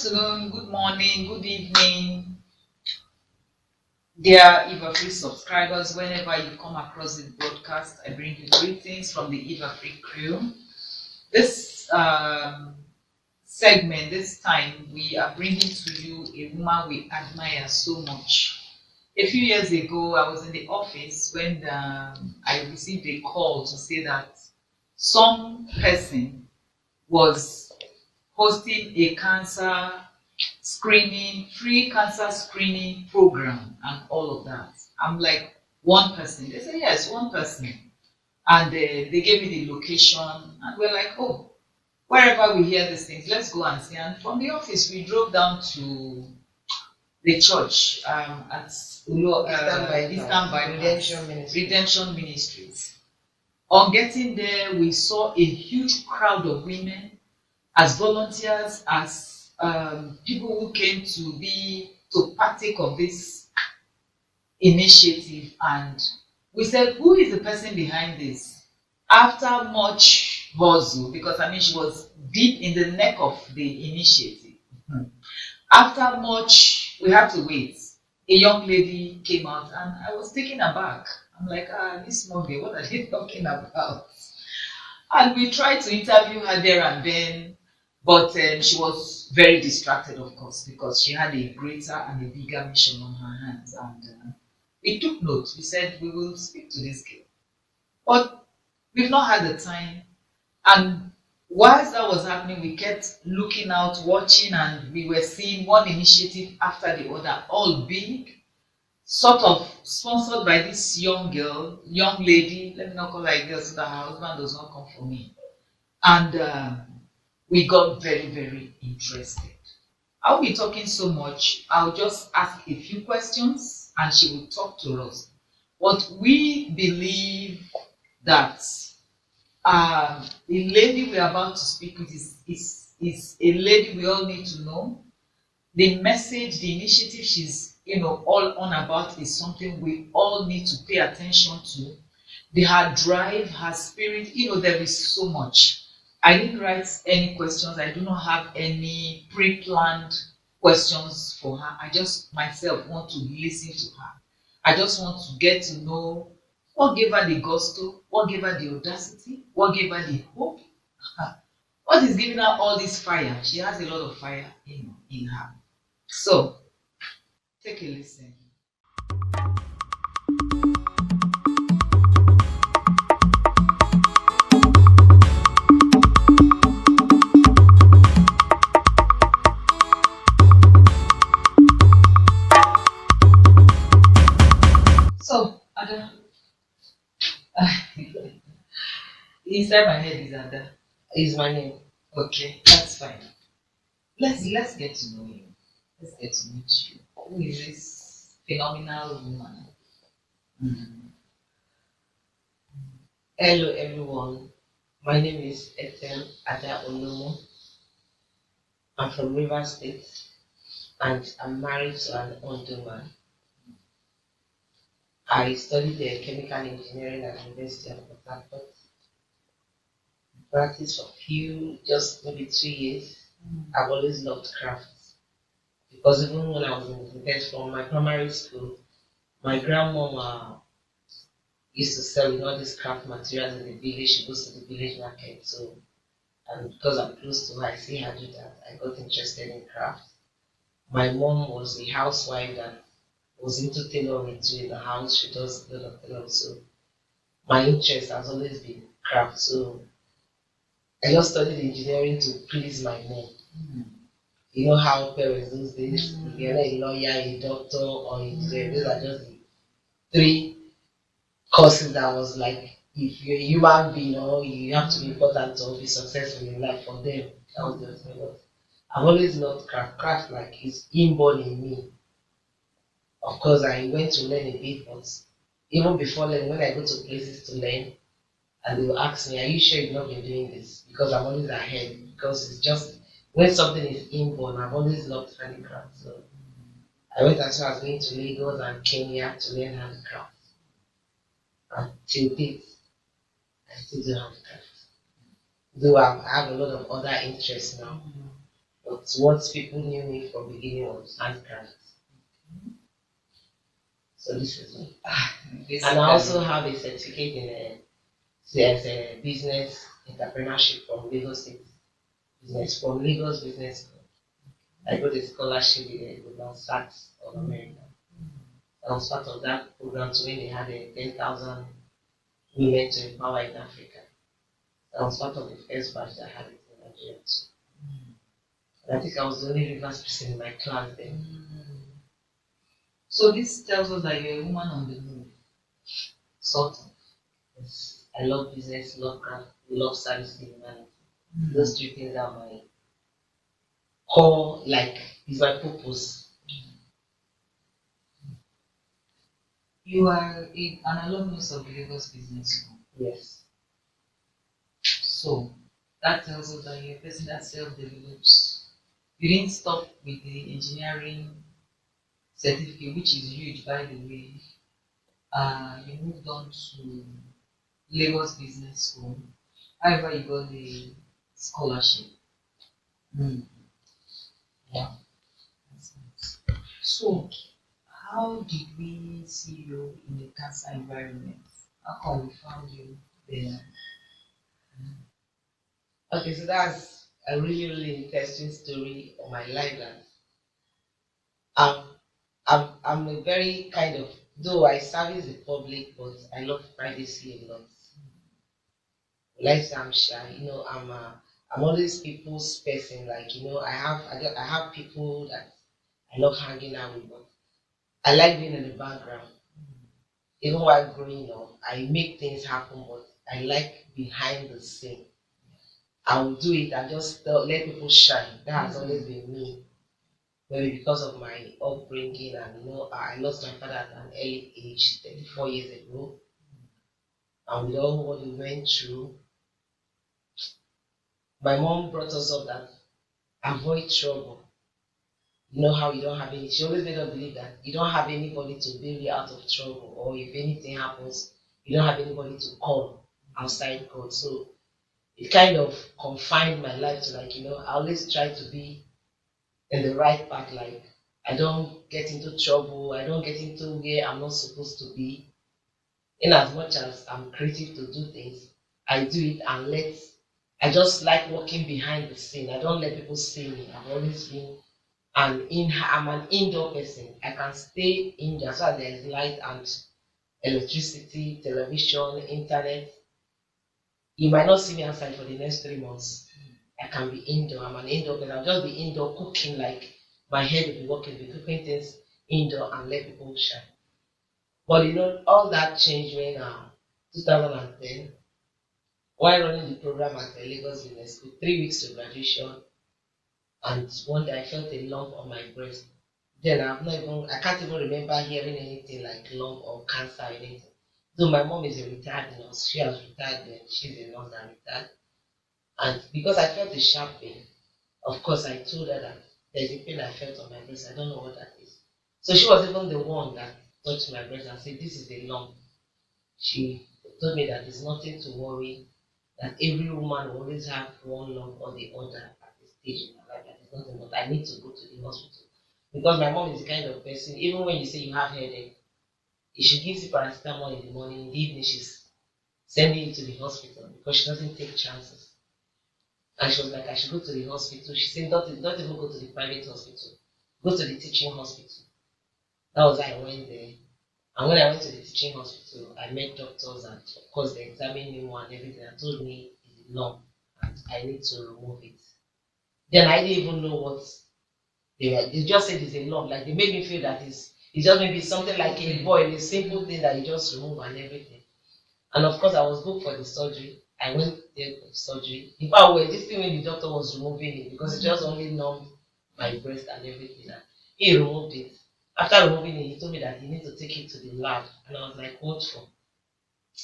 afternoon, good morning, good evening, dear Eveafrique subscribers. Whenever you come across this broadcast, I bring you greetings from the Eveafrique crew. This segment, this time, we are bringing to you a woman we admire so much. A few years ago, I was in the office when I received a call to say that some person was hosting a cancer screening, free cancer screening program and all of that. I'm like, one person. They said, yes, one person. And they gave me the location and we're like, oh, wherever we hear these things, let's go and see. And from the office, we drove down to the church at Eastern Bypass, Redemption Ministries. On getting there, we saw a huge crowd of women as volunteers, as people who came to partake of this initiative. And we said, who is the person behind this? After much hustle, because I mean, she was deep in the neck of the initiative. After much, we have to wait. A young lady came out and I was taken aback. I'm like, this small girl, what are they talking about? And we tried to interview her there and then, but she was very distracted, of course, because she had a greater and a bigger mission on her hands. And we took note. We said, we will speak to this girl. But we've not had the time. And whilst that was happening, we kept looking out, watching, and we were seeing one initiative after the other, all big, sort of sponsored by this young lady. Let me not call her a girl so that her husband does not come for me. And we got very, very interested. I'll be talking so much. I'll just ask a few questions and she will talk to us. What we believe that the lady we're about to speak with is a lady we all need to know. The message, the initiative she's all on about is something we all need to pay attention to. Her drive, her spirit, there is so much. I didn't write any questions. I do not have any pre-planned questions for her. I just myself want to listen to her. I just want to get to know what gave her the gusto, what gave her the audacity, what gave her the hope, what is giving her all this fire. She has a lot of fire in her. So, take a listen. So, Ada, inside my head is Ada. Is my name. Okay, that's fine. Let's get to know you. Let's get to meet you. Who is this phenomenal woman? Hello everyone. My name is Ethel Olomu. I'm from Rivers State and I'm married to an older man. I studied chemical engineering at the University of Port Harcourt. Practiced for just maybe 2 years. I've always loved crafts because even when I was in the best from my primary school, my grandmama used to sell all these craft materials in the village. She goes to the village market. So, and because I'm close to her, I see her do that. I got interested in crafts. My mom was a housewife that was into tailoring too in the house. She does a lot of tailoring. So my interest has always been craft. So I just studied engineering to please my mom. You know how parents those days, if you're a lawyer, a doctor, or a engineer, these are just the 3 courses that was like, if you're a human being, you have to be important to be successful in life for them. That was just my lot. I've always loved craft. Craft like is inborn in me. Of course, I went to learn a bit, but even before learning, when I go to places to learn, and they will ask me, are you sure you've not been doing this? Because I'm always ahead. Because it's just, when something is inborn, I've always loved handicraft. So I went as far as going to Lagos and Kenya to learn handicraft. Until date, I still do handicraft. Though I have a lot of other interests now. But But what people knew me from the beginning was handcraft. So this is me. And I also have a certificate in a business entrepreneurship from Lagos State from Lagos Business School. I got a scholarship with Sachs of America. I was part of that program when they had 10,000 women to empower in Africa. I was part of the first batch that had it in Nigeria too. And I think I was the only reverse person in my class then. So this tells us that you're a woman on the move, sort of. Yes. I love business, love craft, love service to humanity. Those three things are my core, is my purpose. You are an alumnus of the Lagos Business School. Yes. So that tells us that you're a person that self-develops. You didn't stop with the engineering certificate, which is huge, by the way. You moved on to Lagos Business School. However, you got the scholarship. Yeah, that's nice. So, how did we see you in the cancer environment? How come we found you there? Okay, so that's a really, really interesting story of my life. That I'm a very kind of, though I service the public, but I love privacy a lot. Like I'm shy, I'm always people's person. I have people that I love hanging out with, but I like being in the background. Even while growing up, I make things happen, but I like behind the scene. I will do it and just let people shine. That has always been me. Maybe because of my upbringing, and I lost my father at an early age, 34 years ago. And with all what we went through, my mom brought us up that avoid trouble. You know how you don't have any, she always made us believe that you don't have anybody to bail you out of trouble, or if anything happens, you don't have anybody to call outside God. So it kind of confined my life to I always try to be in the right path. I don't get into trouble, I don't get into where I'm not supposed to be. In as much as I'm creative to do things, I do it and I just like walking behind the scene. I don't let people see me. I've always been I'm an indoor person. I can stay indoor as long as there is light and electricity, television, internet. You might not see me outside for the next 3 months. I can be indoor. I'm an indoor person. I'll just be indoor cooking, my head will be working, be cooking things indoor and let people shine. But all that changed when 2010, while running the program at the Lagos Business School, 3 weeks to graduation, and one day I felt a lump on my breast. Then I can't even remember hearing anything like lump or cancer or anything. Though my mom is a retired nurse, she has retired then, she's a nurse and retired. And because I felt a sharp pain, of course I told her that there's a pain I felt on my breast, I don't know what that is. So she was even the one that touched my breast and said, this is a lump. She told me that there's nothing to worry, that every woman will always have one lump or the other at this stage in her life. That is nothing, but I need to go to the hospital. Because my mom is the kind of person, even when you say you have headache, if she gives you paracetamol in the morning, in the evening she's sending you to the hospital because she doesn't take chances. And she was like, I should go to the hospital. She said, don't even go to the private hospital. Go to the teaching hospital. That was how I went there. And when I went to the teaching hospital, I met doctors, and of course they examined me more and everything and told me it's a lump and I need to remove it. Then I didn't even know what they just said it's a lump. Like they made me feel that it's just maybe something like a boil, a simple thing that you just remove and everything. And of course I was booked for the surgery. I went there for the surgery. In fact, we were this thing when the doctor was removing it because it just only numbed my breast and everything. And he removed it. After removing it, he told me that he needs to take it to the lab. And I was like, what for?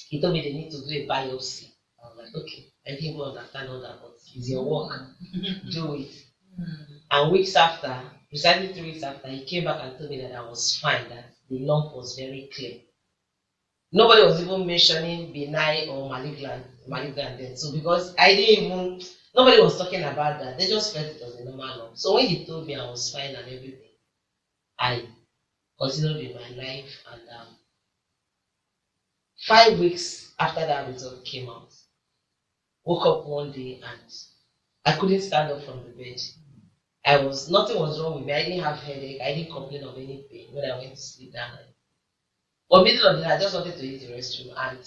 He told me they need to do a biopsy. I was like, okay. I didn't even understand all that, but it's your work. Do it. And weeks after, precisely 3 weeks after, he came back and told me that I was fine, that the lump was very clear. Nobody was even mentioning benign or malignant then. So because I didn't even, Nobody was talking about that. They just felt it was a normal lump. So when he told me I was fine and everything, I continued with my life. And 5 weeks after that result came out, woke up one day and I couldn't stand up from the bed. Nothing was wrong with me. I didn't have headache. I didn't complain of any pain when I went to sleep that night. But middle of the night, I just wanted to use the restroom and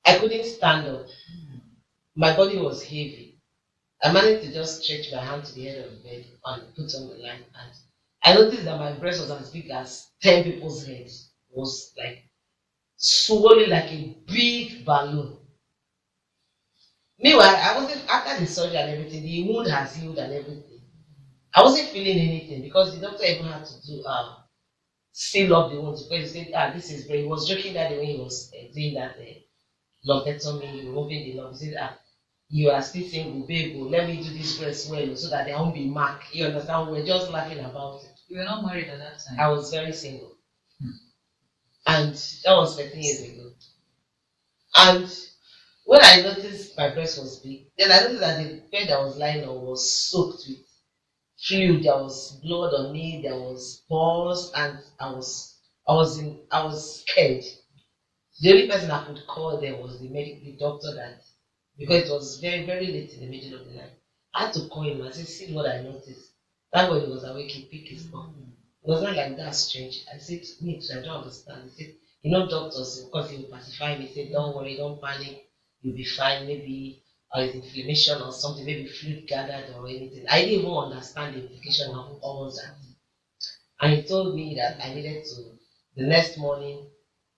I couldn't stand up. My body was heavy. I managed to just stretch my hand to the head of the bed and put on the light, and I noticed that my breast was as big as 10 people's heads. It was like swollen like a big balloon. Meanwhile, I wasn't after the surgery and everything, the wound has healed and everything. I wasn't feeling anything because the doctor even had to do seal up the wound because he said, this is great. He was joking that day when he was doing that lumpectomy, removing the lump. He said, you are still single, babe. Let me do this breast well so that there won't be mark. You understand? We were just laughing about it. You were not married at that time? I was very single. And that was 13 years ago. And when I noticed my breast was big, then I noticed that the bed I was lying on was soaked with fluid. There was blood on me, there was pus, and I was scared. The only person I could call there was the doctor, that because it was very, very late in the middle of the night. I had to call him and say, see what I noticed. That when he was awake, he picked his phone. It was not like that strange. I said, me too, I don't understand. He said, doctors, because he will pacify me, he said, don't worry, don't panic, you'll be fine. Maybe it's inflammation or something, maybe fluid gathered or anything. I didn't even understand the implication of all that. And he told me that I needed to, the next morning,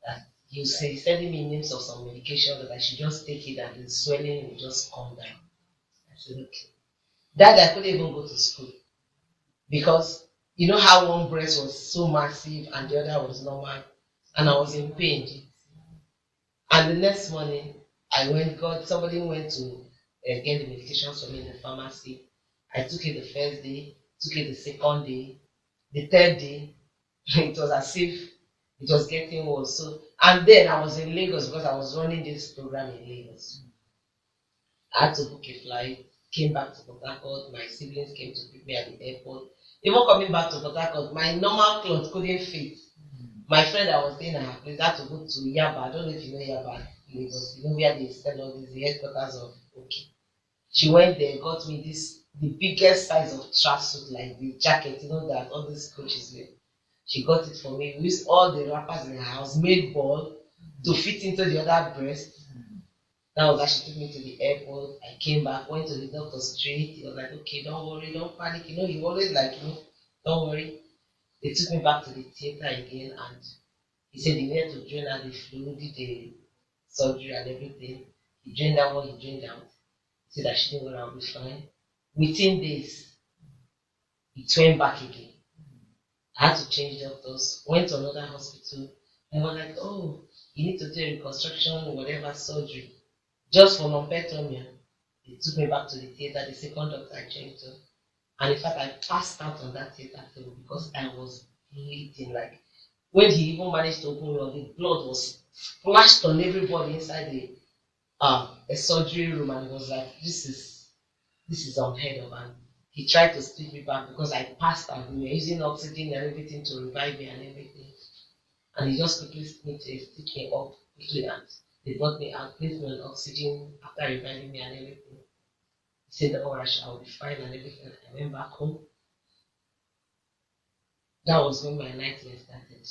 that he was sending me names of some medication that I should just take it and the swelling will just come down. I said, okay. That day I couldn't even go to school because you know how one breast was so massive and the other was normal, and I was in pain. And the next morning, somebody went to get the medications for me in the pharmacy. I took it the first day, took it the second day, the third day. It was as if it was getting worse. So, and then I was in Lagos because I was running this program in Lagos. I had to book a flight, came back to Port Harcourt. My siblings came to pick me at the airport. Even coming back to Port Harcourt, my normal clothes couldn't fit. My friend I was staying at her place had to go to Yaba. I don't know if you know Yaba, Lagos. You know where they sell all these, the headquarters of Okay. She went there, got me the biggest size of tracksuit, like the jacket, that all these coaches wear. She got it for me. We used all the wrappers in her house, made ball to fit into the other breast. That was how she took me to the airport. I came back, went to the doctor straight. He was like, okay, don't worry, don't panic. You always don't worry. They took me back to the theater again, and he said he needed to drain out the fluid, did the surgery and everything. He drained out what he drained out. He said that she didn't worry, I'll be fine. Within days, it went back again. I had to change doctors, went to another hospital, and was like, oh, you need to do a reconstruction, whatever surgery. Just for lumpectomy. They took me back to the theater, the second doctor I changed to. And in fact, I passed out on that theater table because I was bleeding. Like, when he even managed to open me, the blood was splashed on everybody inside the surgery room, and it was like, this is unheard of. And he tried to stick me back because I passed out. We were using oxygen and everything to revive me and everything. And he just quickly stitched me up quickly, and they brought me out, placed me on oxygen after reviving me and everything. He said, oh, I will be fine and everything. I went back home. That was when my nightmare started.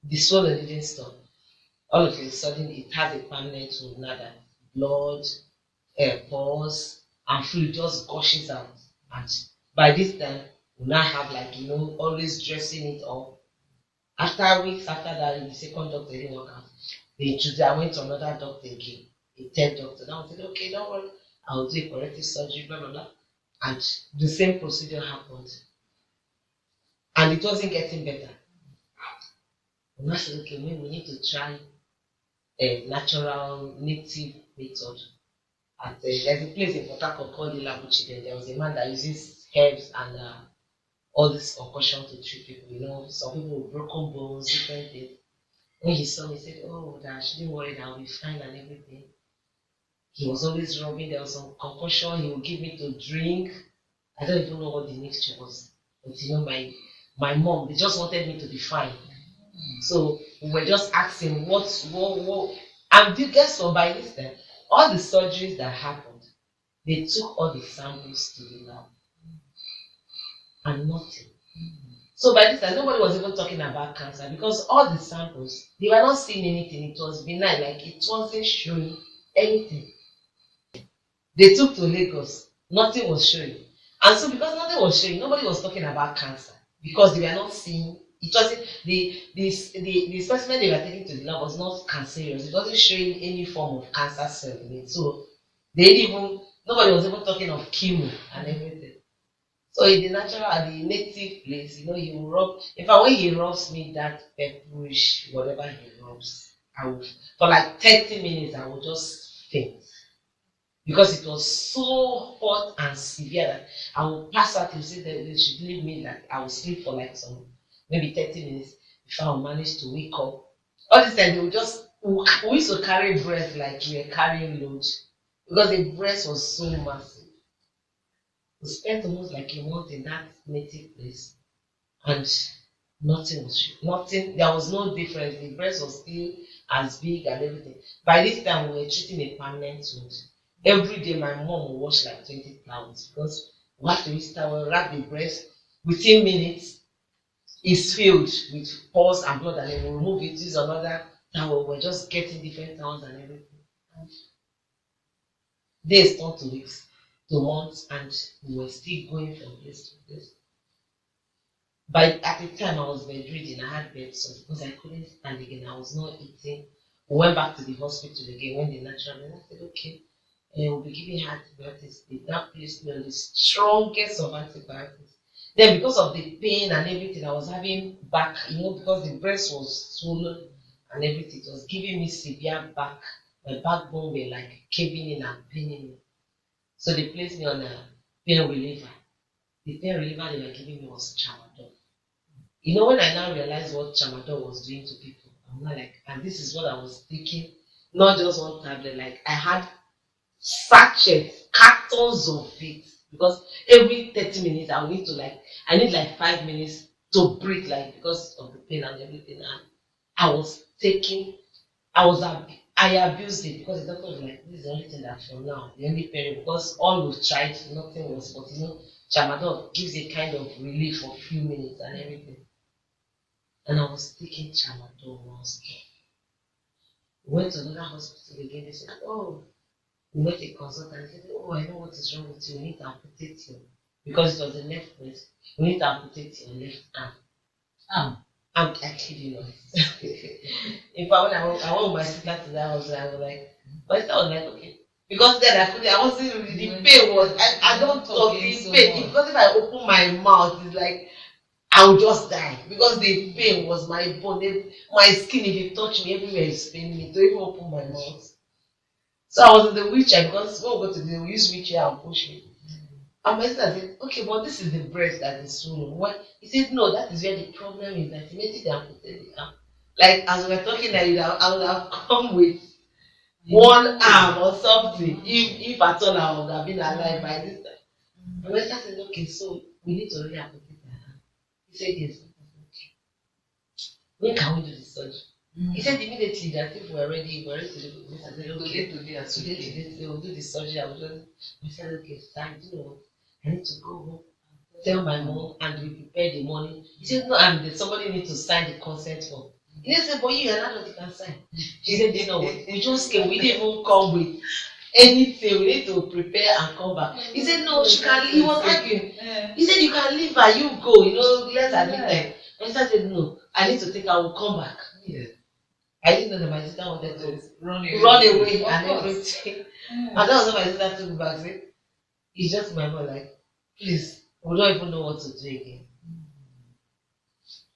The swelling didn't stop. All of a sudden, it has a permanent wound now that blood, pus, and fluid just gushes out. And by this time, we now have always dressing it up. After weeks after that, the second doctor didn't work out. I went to another doctor again, a third doctor. Now I said, okay, don't worry, I'll do a corrective surgery, blah, blah, blah. And the same procedure happened. And it wasn't getting better. And I said, okay, maybe we need to try a natural native method. There's a place in Port Harcourt called Elabuchi. There was a man that uses herbs and all this concussion to treat people. Some people with broken bones, different things. When he saw me, he said, oh, that I shouldn't worry, that I'll be fine and everything. He was always rubbing. There was some concoction he would give me to drink. I don't even know what the mixture was. But my mom, they just wanted me to be fine. So we were just asking what. And guess what? By this time, all the surgeries that happened, they took all the samples to the lab and nothing. So by this time, nobody was even talking about cancer because all the samples, they were not seeing anything. It was benign, like it wasn't showing anything. They took to Lagos, nothing was showing. And so because nothing was showing, nobody was talking about cancer because they were not seeing. It wasn't the specimen they were taking to the lab was not cancerous. It wasn't showing any form of cancer cell in it. So they didn't even nobody was even talking of chemo and everything. So in the natural, the native place, he will rub. In fact, when he rubs me that pepperish, whatever he rubs, I will for like 30 minutes I will just faint because it was so hot and severe that I will pass out. You say that they should leave me like I will sleep for like some maybe 30 minutes before I will manage to wake up. All this time they will just we used to carry breath like we were carrying loads because the breast was so massive. We spent almost like a month in that native place and nothing, there was no difference. The breast was still as big and everything. By this time, we were treating a permanent wound. Every day, my mom will wash like 20 towels because we have to use towel, wrap the breast. Within minutes, it's filled with pus and blood, and then we remove it, use another towel. We're just getting different towels and everything. And days turned to weeks, to months, and we were still going from place to place. But at the time I was bedridden, I had bed sores because I couldn't stand again. I was not eating. We went back to the hospital again when the natural man I said, okay, we'll be giving her antibiotics. They now placed me on the strongest of antibiotics. Then because of the pain and everything, I was having back, because the breast was swollen and everything, it was giving me severe back. My backbone were like caving in and paining me. So they placed me on a pain reliever. The pain reliever they were giving me was tramadol. When I now realized what tramadol was doing to people, I'm not like, and this is what I was thinking, not just one tablet, like I had sachets, cartons of it, because every 30 minutes I need like 5 minutes to breathe, like because of the pain and everything. And I was taking, I abused it because the doctor was like, this is the only thing that for now, the only period, because all we've tried, nothing was, but tramadol gives a kind of relief for a few minutes and everything. And I was taking tramadol non-stop. We went to another hospital again. They said, oh, we met a consultant. They said, oh, I know what is wrong with you. We need to amputate you. Because it was the left breast. We need to amputate your left arm. I kid you not. In fact, when I went with my sister to that hospital, I was like, my sister was like, okay. Because then I wasn't really, the pain was, I don't talk in pain. Because if I open my mouth, it's like, I would just die because the pain was my bone, my skin. If you touch me, everywhere is paining me. Don't even open my mouth. So I was in the wheelchair because when we go to we use wheelchair and push me. And my sister said, "Okay, but this is the breast that is swollen." What? He said, "No, that is where the problem is. That immediately they amputate the arm." Like as we were talking, I would have come with one arm or something if at all I would have been alive by this time. And my sister said, "Okay, so we need to really amputate." He said, yes. Okay. When can we do the surgery? He said immediately that if we're ready to do this, I said, okay, today, they will do the surgery. I said, okay, fine, you know what? I need to go home, tell my mom, and we prepare the money. He said, no, and somebody needs to sign the consent form. He said, but you are not you can sign. She said, you know what? We just came, we didn't even come with anything. We need to prepare and come back. He said, no, she can leave. He was arguing. He said, you can leave her, you go, let's admit them. And I said, no, I need to take her, I will come back. Yeah. I didn't know that my sister wanted to run away and everything. And that was when my sister took me back. Said, it's just my mom, like, please, we don't even know what to do again.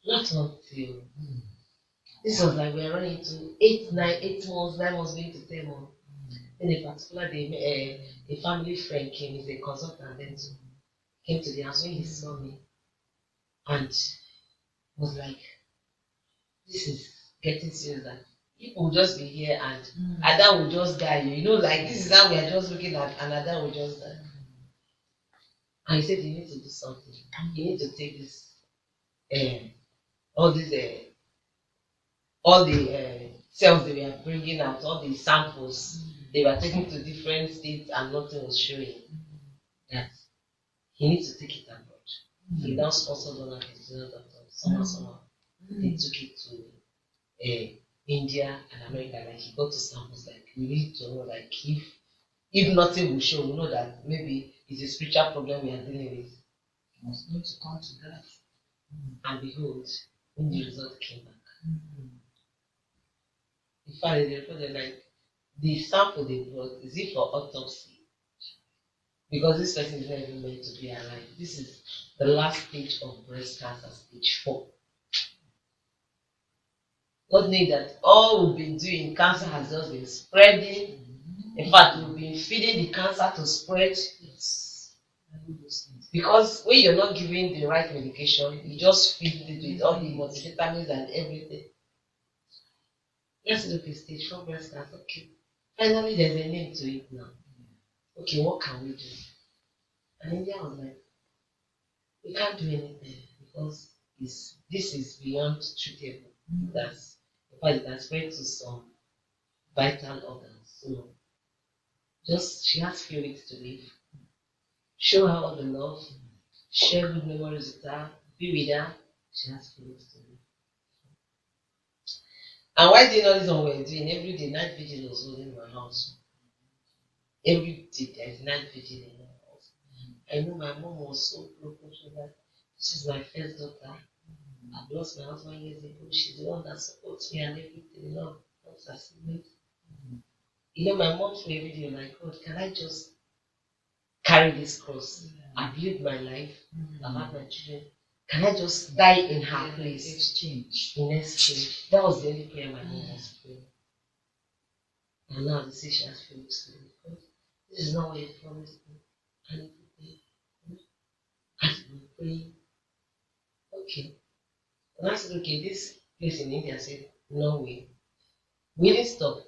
Not until this was like we were running to 8 months, 9 months, going to 10 months. Then a particular day, a family friend came, he's a consultant, then came to the house when he saw me and was like, this is getting serious. That People will just be here and Ada will just die. You know, like this is how we are just looking at, and Ada will just die. And he said, you need to do something. You need to take this, all these, all the cells they were bringing out, all the samples they were taking to different states, and nothing was showing. That he needs to take it abroad. He now sponsored one of his doctors, somehow. They took it to India and America. Like he got to samples. Like we need to know, like if nothing will show, we know that maybe it's a spiritual problem we are dealing with. You must know to come to that. And behold, when the result came back, in fact, they reported like the sample they brought is it for autopsy? Because this person is not even meant to be alive. This is the last stage of breast cancer, stage 4. God knew that all we've been doing, cancer has just been spreading. In fact, we've been feeding the cancer to spread. Because when you're not giving the right medication, you just feed it with all the multivitamins and everything. Let's look at stage 4 breast cancer. Okay. Finally, there's a name to it now. Okay, what can we do? And India was like, we can't do anything because this is beyond treatable. That's in fact it can spread to some vital organs. So just she has few weeks to live. Show her all the love, share good memories with her, be with her. She has few weeks to live. And why doing all this one we're doing every day, night vigil was holding my house. Every day there's night vigil in my house. I know my mom was so broken that this is my first daughter. I've lost my husband years ago. She's the one that supports me and everything, you know, helps us. You know, my mom told every day, like, God, can I just carry this cross? I've lived my life, I've had my children. Can I just die in her place? Exchange. In exchange. That was the only prayer my mom was praying. And now they say she has feelings to me. God, this is not what you promised me. I need to pray. I've been praying. Okay. And I said, okay, this place in India said, no way. We didn't stop.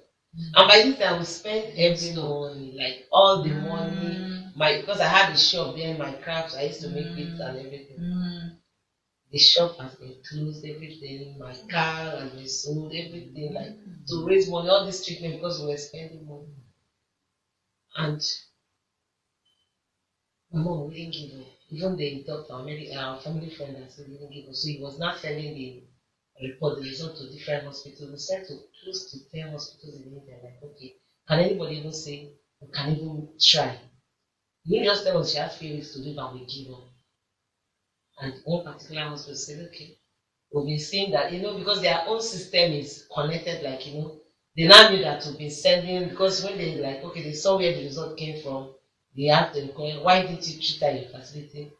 And by this time, we spent every money, like all the money. Because I had a shop there, my crafts, I used to make bits and everything. The shop has been closed, everything. My car has been sold, everything, like to raise money, all this treatment because we were spending money. And my mom didn't give up. Even the doctor, our family friend, that said didn't give up. So he was not sending the report, the result to different hospitals. We sent to close to 10 hospitals in India. Like, okay, can anybody even say, we can even try? You just tell us she has feelings to live and we give up. And one particular hospital said, okay, we've been seeing that, you know, because their own system is connected, like, you know, they now knew that we've been sending, because when they like, okay, they saw where the result came from, they had to inquire, why didn't you treat her in your facility?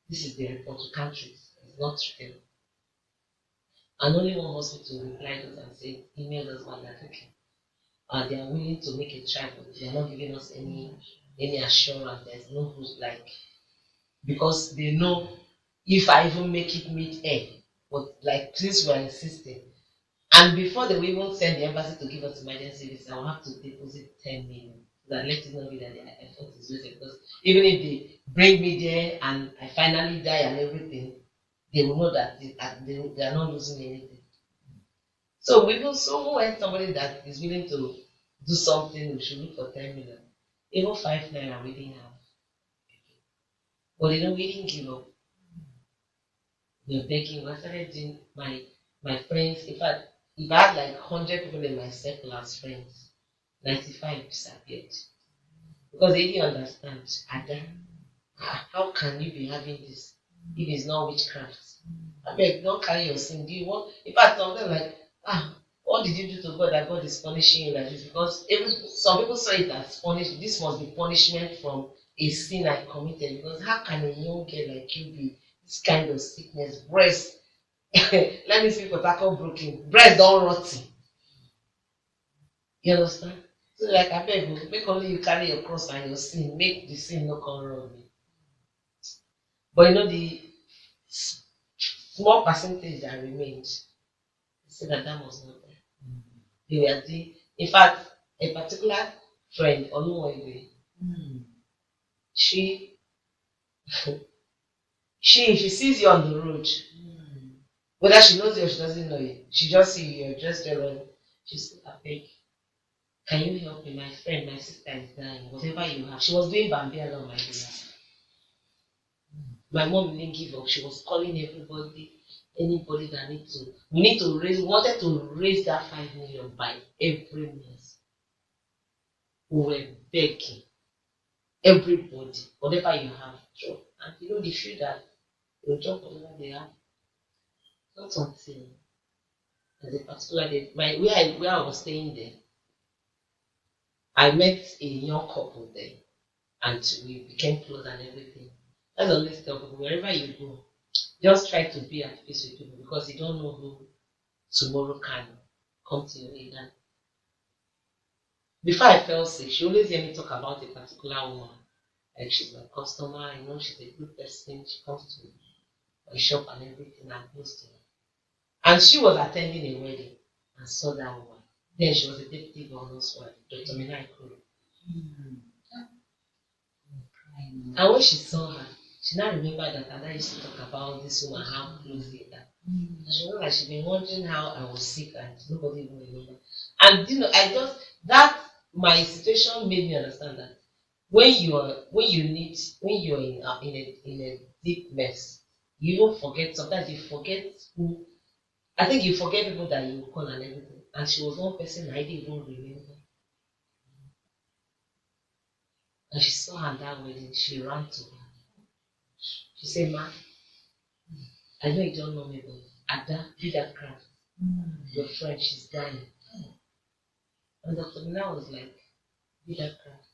This is the report, we can't treat. It's not treatable. And only one hospital replied us and said, emailed us back that okay, they are willing to make a try, but they are not giving us any assurance. There's no hope, like, because they know if I even make it mid-air, but like since we are insisting, and before they will even send the embassy to give us emergency visa, I will have to deposit 10 million. So that let it not be that their effort is wasted. Because even if they bring me there and I finally die and everything, they will know that they are not losing anything. So we will so when somebody that is willing to do something, we should look for 10 million. Even 5 naira we didn't have. But you know, we didn't give up. We were begging. I started doing my friends. In fact, if I had like 100 people in my circle as friends, 95 disappeared. Because they didn't understand. Ada, how can you be having this if it's not witchcraft? I beg, don't carry your sin. Do you want? In fact, some of them like, what did you do to God that God is punishing you like this? Because some people saw it as punishment. This must be punishment from a sin I committed. Because how can a young girl like you be this kind of sickness? Breast, let me speak for tackle broken. Breast don't rotting. You understand? So like I beg, make only you carry your cross and your sin. Make the sin not come wrong me. But you know the small percentage that remained, they said that was not there. they were doing. In fact, a particular friend, Olumo, she if she sees you on the road, whether she knows you or she doesn't know you, she just see you, you're just there. She said, I beg, can you help me? My friend, my sister is dying. Whatever you have. She was doing Bambiala on my behalf. My mom didn't give up. She was calling everybody, anybody that wanted to raise that 5 million by every means. We were begging everybody, whatever you have, drop. And they feel that they'll drop whatever they have. Not until there's a particular day, where I was staying there, I met a young couple there, and we became close and everything. That's always tell people, wherever you go, just try to be at peace with people because you don't know who tomorrow can come to your aid. Before I fell sick, she always hear me talk about a particular woman. Like she's my customer, she's a good person, she comes to my shop and everything, I'm close to her. And she was attending a wedding and saw that woman. Then she was a deputy governor's wife, Dr. Mina Ikuru. And when she saw her, she now remembered that Ada used to talk about this woman, how close they are. And she know that she'd been wondering how I was sick and nobody even remembered. And my situation made me understand that when you're in a deep mess, you don't forget. Sometimes you forget who. I think you forget people that you call and everything. And she was one person I didn't even remember. And she saw her that wedding. She ran to her. She said, "Ma, I know you don't know me, but Ada, be that craft. Your friend, she's dying." And Dr. Mina was like, "Be that craft."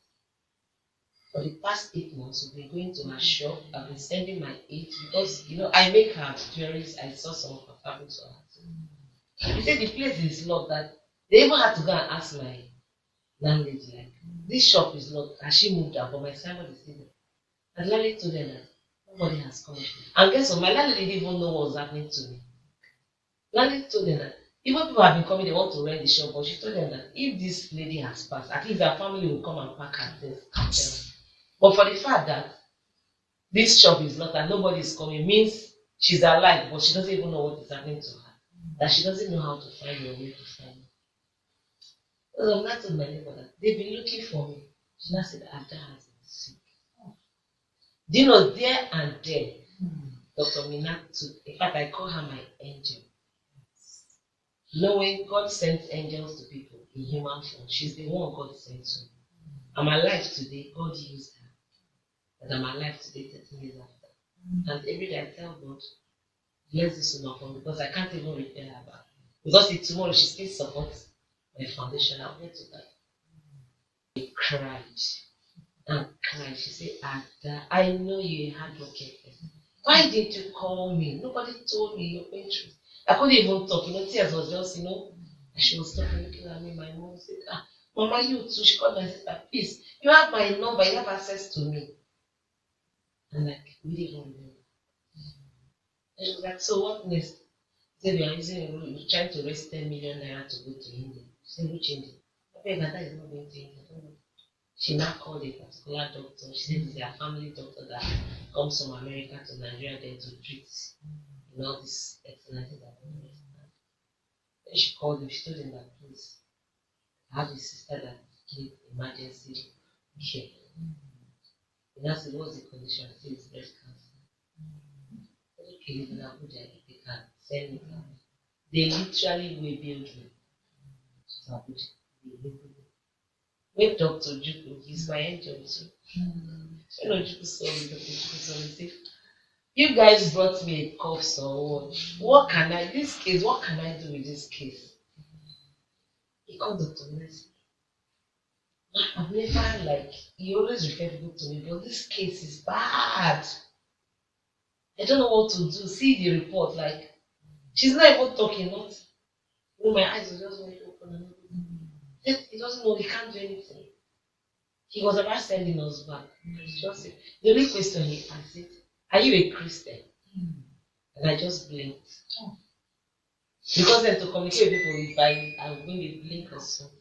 For the past 8 months, we've been going to her shop. I've been sending my aid because, I make her jewelries. I saw some of her fabrics for her. He said the place is locked, that they even had to go and ask my landlady, like, this shop is locked. Has she moved out? But my signboard is still there. And the landlady told them that nobody has come. And guess what? My landlady didn't even know what was happening to me. Landlady told them that even people have been coming, they want to rent the shop, but she told them that if this lady has passed, at least her family will come and pack her things. But for the fact that this shop is locked and nobody is coming means she's alive, but she doesn't even know what is happening to her. That she doesn't know how to find her way to find me. Because I'm not told my neighbor that they've been looking for me. She now said Ada has been sick. Do you know, there and then, Dr. Mina took, in fact, I call her my angel. Knowing God sends angels to people in human form, she's the one God sent to. I'm alive today, God used her. But I'm alive today 13 years after. And every day I tell God, bless this woman for me, because I can't even repair her back. Because if tomorrow she still supports my foundation, I'll get to that. I cried and cried. She said, Ada, I know you're a hardworking person. Why didn't you call me? Nobody told me your interest. I couldn't even talk. Tears was just, she was talking, looking at me. My mom said, Mama, you too. She called my sister, please, you have my number, you have access to me. And we didn't even remember. And she was like, so what next? She said, we're trying to raise 10 million naira to go to India. She said, which India? I beg, that is not going to India. I don't know. She now called a particular doctor. She said it's their family doctor that comes from America to Nigeria there to treat all this excellent thing that we understand. Then she called him. She told him that, please, I have a sister that needs emergency care. And I said, what's the condition? I said, it's breast cancer. Okay, live in Abuja, if they can send me. They literally will build me to Abuja. When Dr. Juku, he's my angel too. When Juku saw me, Dr. Juku saw me, say, you guys brought me a cough, so what can I do with this case? He called Dr. Messi. I've never, he always referred people to me, but this case is bad. I don't know what to do. See the report, she's not even talking, not. My eyes were just very open. He doesn't know, he can't do anything. He was about sending us back. Just the only question he asked it, are you a Christian? And I just blinked. Because then to communicate with people, if I will maybe blink or something.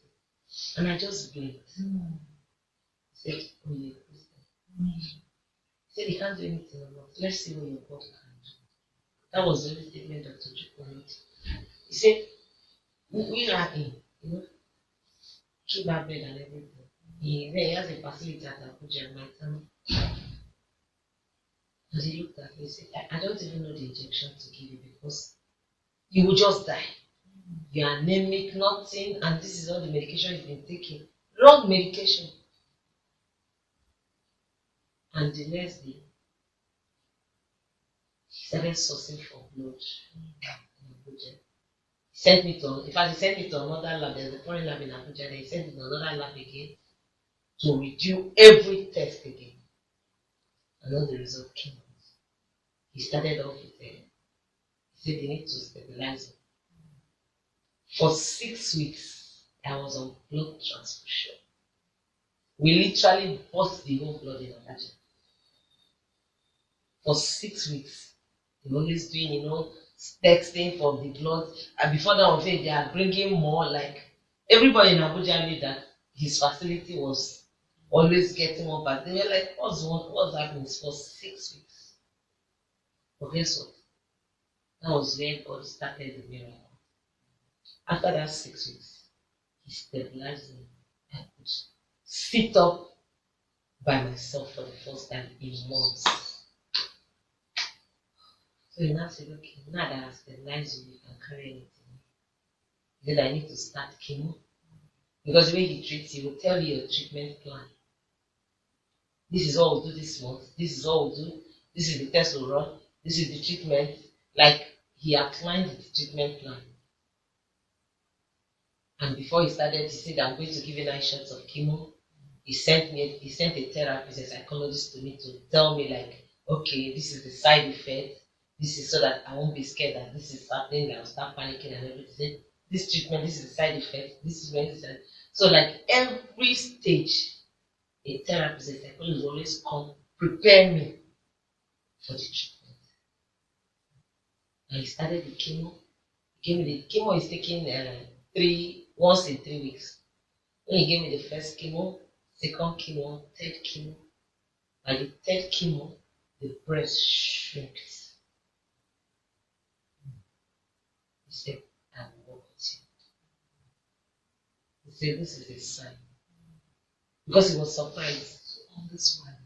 And I just blinked. He said, oh, you're a Christian. He said, you can't do anything about it. Let's see what your God can do. That was the only statement Dr. Chukwu made. He said, we are in, keep our bed and everything. He has a facility at Abuja, my family. And he looked at me and said, I don't even know the injection to give you because you will just die. You are anemic, nothing, and this is all the medication you've been taking. Wrong medication. And the next day, he started sourcing for blood in Abuja. He sent me to another lab. There's a foreign lab in Abuja. He sent me to another lab again to redo every test again. And all the result came out. He started off with he said they need to stabilize him. For 6 weeks, I was on blood transfusion. We literally bought the whole blood in Abuja. For 6 weeks, they were always doing, texting for the blood. And before that, they are bringing more. Like everybody in Abuja knew that his facility was always getting more. But they were like, what's happening for 6 weeks? But guess what? That was when God started the miracle. After that 6 weeks, he stabilized me. I could sit up by myself for the first time in months. So he now said, okay, now that I stabilized you, you can carry anything. He said, I need to start chemo. Because the way he treats you, he will tell you your treatment plan. This is what we'll do this month. This is what we'll do. This is the test we'll run. This is the treatment. Like he outlined the treatment plan. And before he started, he said, I'm going to give you 9 shots of chemo. He sent a therapist, a psychologist to me to tell me like, okay, this is the side effect. This is so that I won't be scared that this is happening, that I'll start panicking and everything. This treatment, this is the side effect. This is when this is. So like every stage, a therapist, a psychologist will always come prepare me for the treatment. And he started the chemo. He gave me the chemo is taking once in 3 weeks. When he gave me the first chemo, second chemo, third chemo. By the third chemo, the breast shrinks. He said, I will work with you. He said, this is a sign. Because he was surprised. So all this while,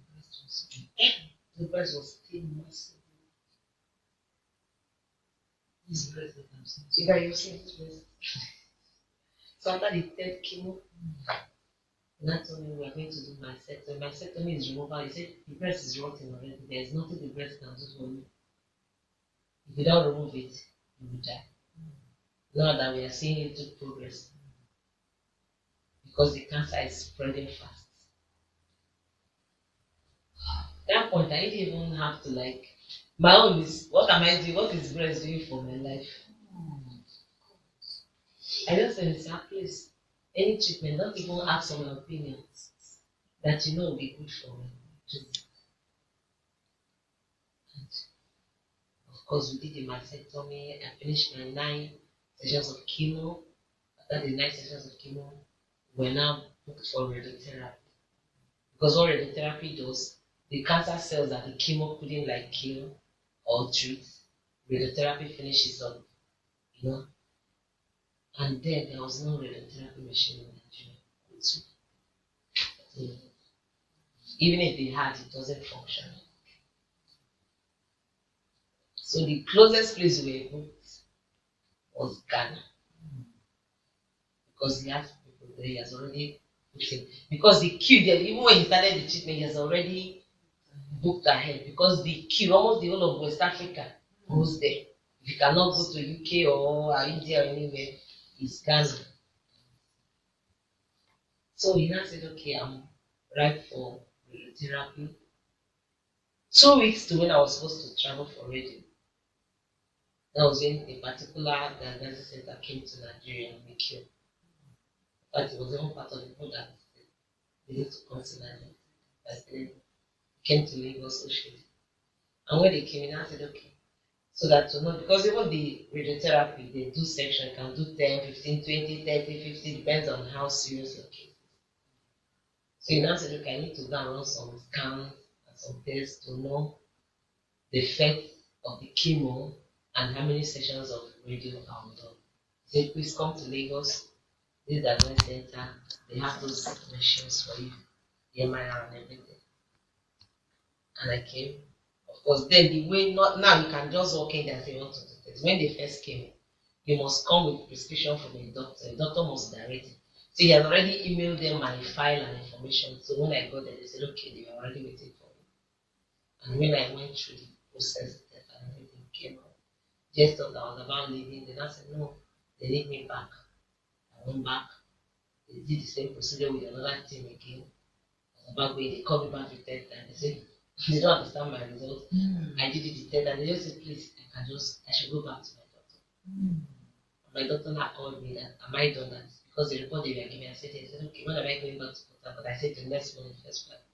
the breast was still massive. This breast that I'm seeing. If I see this breast. So after the third chemo, that told me we are going to do mastectomy. Mastectomy is removal. He said the breast is rotting already. There is nothing the breast can do for you. If you don't remove it, you will die. Now that we are seeing little progress, because the cancer is spreading fast. At that point, I didn't even have to my own is, what am I doing? What is breast doing for my life? I just said, please, any treatment, don't even ask for my opinions that will be good for me. And of course, we did the mastectomy. I finished my 9 sessions of chemo. After the 9 sessions of chemo, we're now booked for radiotherapy. Because what radiotherapy does, the cancer cells that the chemo couldn't kill or treat, radiotherapy finishes up, And then there was no radiotherapy machine in Nigeria. Even if they had, it doesn't function. So the closest place we were booked was Ghana. Because he had people there, he has already booked in. Because the queue there, even when he started the treatment, he has already booked ahead. Because the queue, almost the whole of West Africa goes there. If you cannot go to UK or India or anywhere, it's Ghana. So he now said, okay, I'm ripe for radiotherapy. 2 weeks to when I was supposed to travel for radio. That was when a particular diagnosis center came to Nigeria and we killed. But it was even part of the people that they need to come to Nigeria. But then came to Lagos socially. And when they came in, I said, okay, So that to know, because even the radiotherapy, they do section, you can do 10, 15, 20, 30, 50, depends on how serious your case is. So you now say, look, I need to go and run some scans and some tests to know the effect of the chemo and how many sessions of radio are done. Say, please come to Lagos, this diagnosis center, they have those machines for you, the MRI and everything. And I came. Of course, then the way not now you can just walk in there and say you want to do this. When they first came, you must come with prescription from a doctor. A doctor must direct it. So he had already emailed them my file and information. So when I got there, they said, okay, they were already waiting for me. And when I went through the process, and everything came out, just thought I was about leaving. Then I said, no, they need me back. I went back. They did the same procedure with another team again. Back when they called me back the third time, they said they don't understand my results. I did it the third time. They just said, please, I should go back to my doctor. My doctor now called me that, am I done that? Because the report they were giving, I said, okay, when am I going back to Port? But I said the next morning, first flight.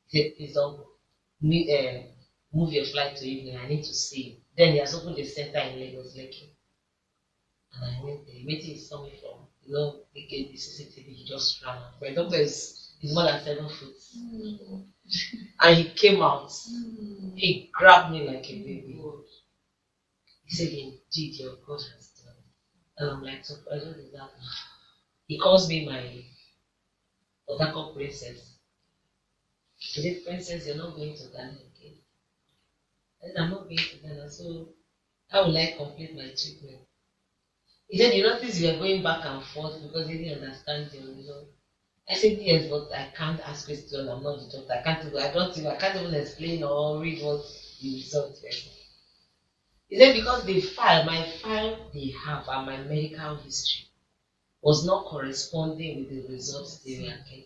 He said, please don't go. Move your flight to evening. I need to see you. Then he has opened the center in Lagos, Lekki. And I went there. Waiting he saw me from, they gave the CCTV, he just ran out. My doctor is more than 7 foot. And he came out. He grabbed me like a baby. He said, indeed, your God has done it. And I'm like, so I don't deserve it. He calls me my Otako princess. He said, princess, you're not going to Ghana again. I said, I'm not going to Ghana, so how will I complete my treatment? He said, you notice you are going back and forth because he didn't understand you. I said, yes, but I can't ask questions. I'm not the doctor. I can't even explain or read what the result is. He said, because my file they have and my medical history was not corresponding with the results they were getting.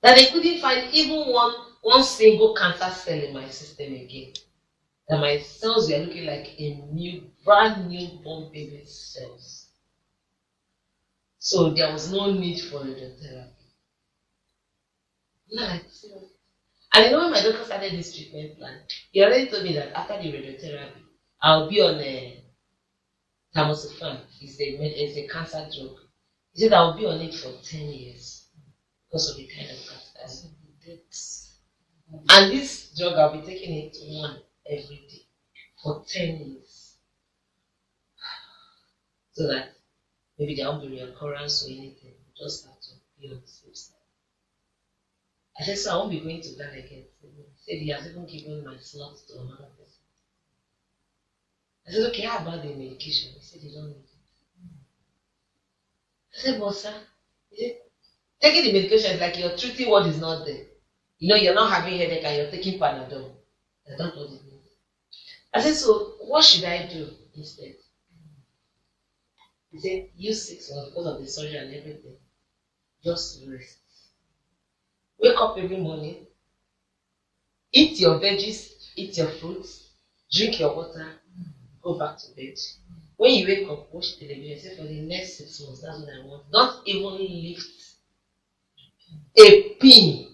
That they couldn't find even one single cancer cell in my system again. That my cells were looking like brand new born baby cells. So there was no need for radiotherapy. And when my doctor started this treatment plan, he already told me that after the radiotherapy, I'll be on a tamoxifen. It's a cancer drug. He said I'll be on it for 10 years because of the kind of cancer. And this drug, I'll be taking it one every day for 10 years. So that maybe there won't be reoccurrence or anything. We just have to be on the safe side. I said, so I won't be going to Ghana again. He said he has even given my slot to another person. I said, okay, how about the medication? He said, you don't need it. I said, but sir, taking the medication is like you're treating what is not there. You're not having headache and you're taking Panadol. That's not what it means. I said, so what should I do instead? He said, use 6 months because of the surgery and everything. Just rest. Wake up every morning, eat your veggies, eat your fruits, drink your water, go back to bed. When you wake up, watch television. Say for the next 6 months, that's what I want. Don't even lift a pin.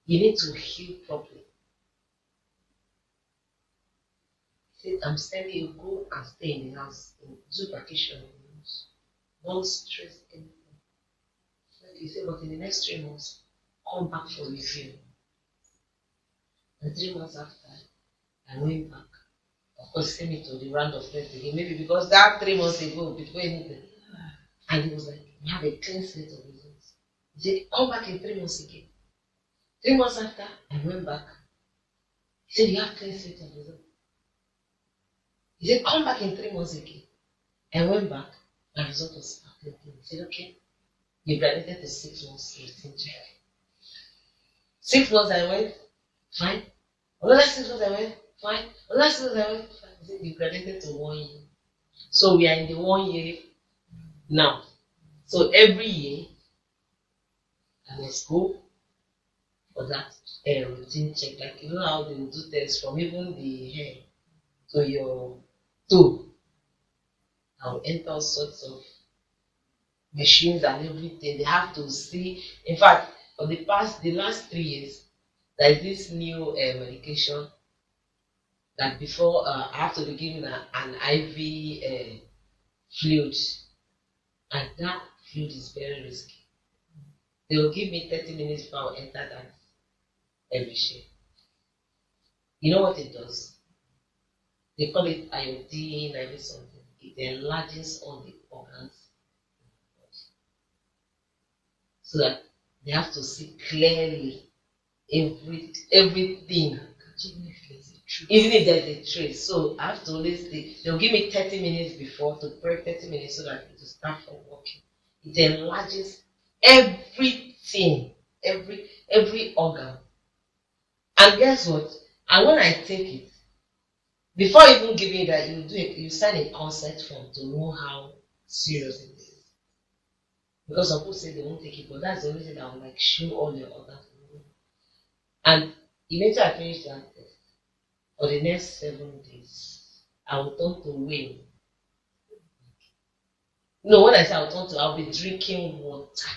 You need to heal properly. He said, I'm sending you, go and stay in the house, do vacation in the house. Don't stress anything. He said, but in the next 3 months, come back for review. And 3 months after, I went back. Of course, sent me to the round of tests again. Maybe because that 3 months ago, before anything. And he was like, you have a clean slate of results. He said, come back in 3 months again. 3 months after, I went back. He said, you have clean slate of results. He said, come back in 3 months again. I went back. My result was clean. He said, okay, you graduated to 6 months routine check. 6 months I went, fine. Another 6 months I went, fine. Another 6 months I went, fine. He said, you graduated to 1 year. So we are in the 1 year now. So every year, I must go for that routine check. Like, you know how they do tests from even the hair to your toe. I'll enter all sorts of machines and everything. They have to see. In fact, for the last 3 years, there is this new medication that before I have to be given an IV fluid, and that fluid is very risky. They will give me 30 minutes before I will enter that every shift. You know what it does? They call it iodine, IV something. It enlarges all the organs so that they have to see clearly everything. Even if there's a trace. So I have to always they'll give me 30 minutes before to pray 30 minutes so that it will start from working. It enlarges everything, every organ. And guess what? And when I take it, before even giving that, you sign a consent form to know how serious it is. Because some people say they won't take it, but that's the only thing that will like show all your organs. And eventually I finished that test. For the next 7 days, I will turn to whale. No, when I say I'll be drinking water.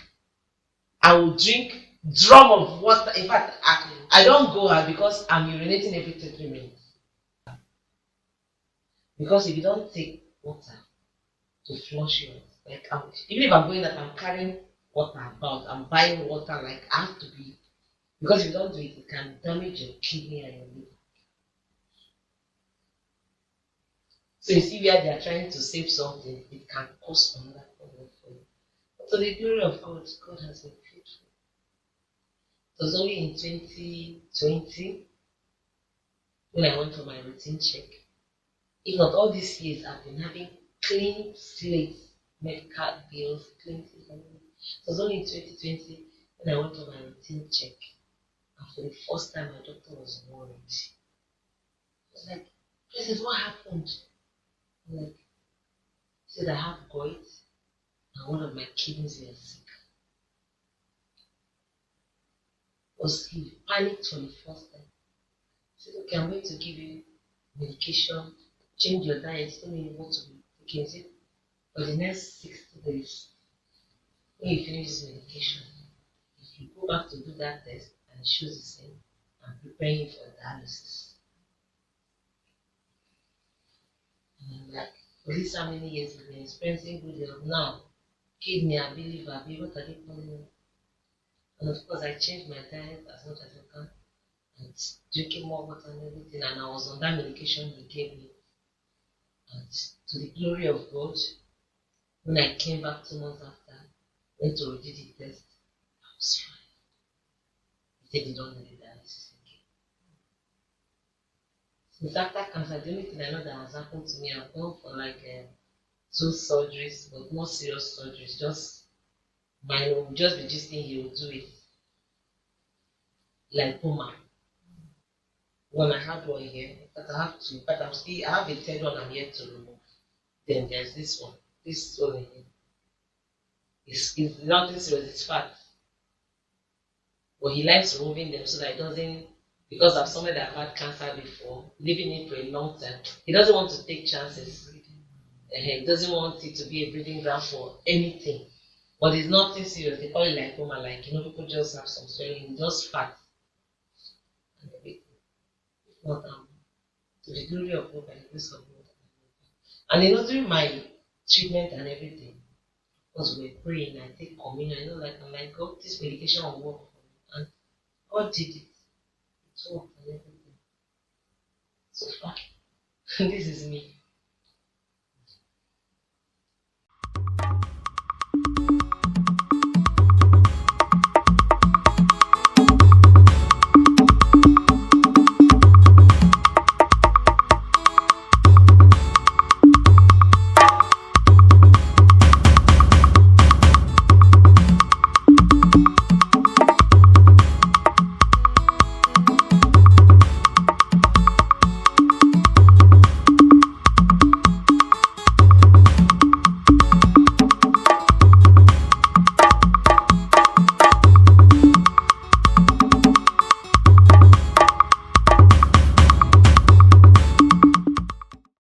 I will drink drum of water. In fact, I don't go out because I'm urinating every 3 minutes. Because if you don't take water to flush yours, like even if I'm going out, I'm carrying water about. I'm buying water. Like I have to be, because if you don't do it, it can damage your kidney and your liver. So you see where they are trying to save something, it can cost another problem for you. But to the glory of God, God has been faithful. It was only in 2020 when I went for my routine check. If not all these years, I've been having clean slates, medical bills, clean slates. It was only in 2020 when I went for my routine check. And for the first time, my doctor was worried. He was like, President, what happened? I'm like, he said I have gout and one of my kidneys were sick. He panicked for the first time. He said, okay, I'm going to give you medication, change your diet, tell me what to be taking. He said, for the next 60 days, when you finish this medication, if you go back to do that test and it shows the same, I'm preparing you for dialysis. And I'm like, for this how many years we've been experiencing good health now? Kidney, I believe, what are they calling it? And of course, I changed my diet as much as I can. And drinking more water and everything, and I was on that medication he gave me. And to the glory of God, when I came back 2 months after, went to redo the test, I was fine. He said he don't need dialysis again. Since after cancer, the only thing I know that has happened to me, I've gone for like 2 surgeries, but not serious surgeries, just minor, just be just thing he will do it. Like Puma. When I had one here, but I have two, but I have a third one I'm yet to remove. Then there's this one. This one here. It's nothing serious, it's fat. But he likes removing them so that it doesn't, because of somebody that had cancer before, living it for a long time, he doesn't want to take chances. He doesn't want it to be a breeding ground for anything. But it's nothing serious. They call it lipoma, like people just have some swelling, just fat. And everything. Not to the glory of God, by the grace of God. And during my treatment and everything, because we're praying, I take communion, I'm like, God, this medication will work for me. And God did it. It worked and everything. So far, this is me.